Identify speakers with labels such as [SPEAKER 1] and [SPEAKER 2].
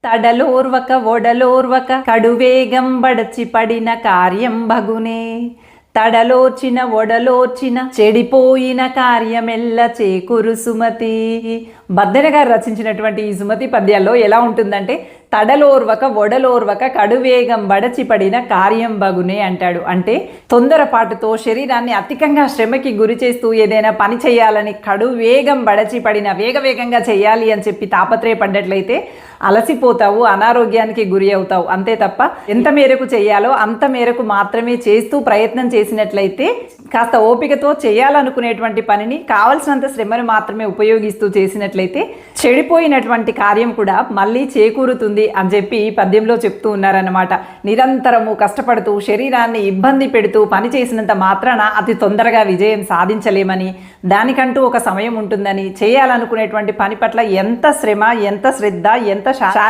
[SPEAKER 1] తడలోర్వక ఒడలోర్వక కడువేగం బడచి పడిన కార్యం బగునే. తడలోర్చిన ఒడలోర్చిన చెడిపోయిన కార్యమెల్ల చేకురు సుమతి. బద్దెన గారు రచించినటువంటి ఈ సుమతి పద్యాల్లో ఎలా ఉంటుందంటే, తడలోర్వక ఒడలోర్వక కడువేగం బడచి పడిన కార్యం బగునే అంటాడు. అంటే తొందరపాటుతో శరీరాన్ని అధికంగా శ్రమకి గురి చేస్తూ ఏదైనా పని చేయాలని కడువేగం బడచి పడిన వేగవేగంగా చేయాలి అని చెప్పి తాపత్రయపడ్డట్లయితే అలసిపోతావు, అనారోగ్యానికి గురి అవుతావు. అంతే తప్ప ఎంత మేరకు చేయాలో అంత మేరకు మాత్రమే చేస్తూ ప్రయత్నం చేసినట్లయితే, కాస్త ఓపికతో చేయాలనుకునేటువంటి పనిని కావలసినంత శ్రమను మాత్రమే ఉపయోగిస్తూ చేసినట్లయితే చెడిపోయినటువంటి కార్యం కూడా మళ్ళీ చేకూరుతుంది అని చెప్పి ఈ పద్యంలో చెప్తూ ఉన్నారన్నమాట. నిరంతరము కష్టపడుతూ శరీరాన్ని ఇబ్బంది పెడుతూ పని చేసినంత మాత్రాన అతి తొందరగా విజయం సాధించలేమని, దానికంటూ ఒక సమయం ఉంటుందని, చేయాలనుకునేటువంటి పని పట్ల ఎంత శ్రమ, ఎంత శ్రద్ధ, ఎంత శారీరక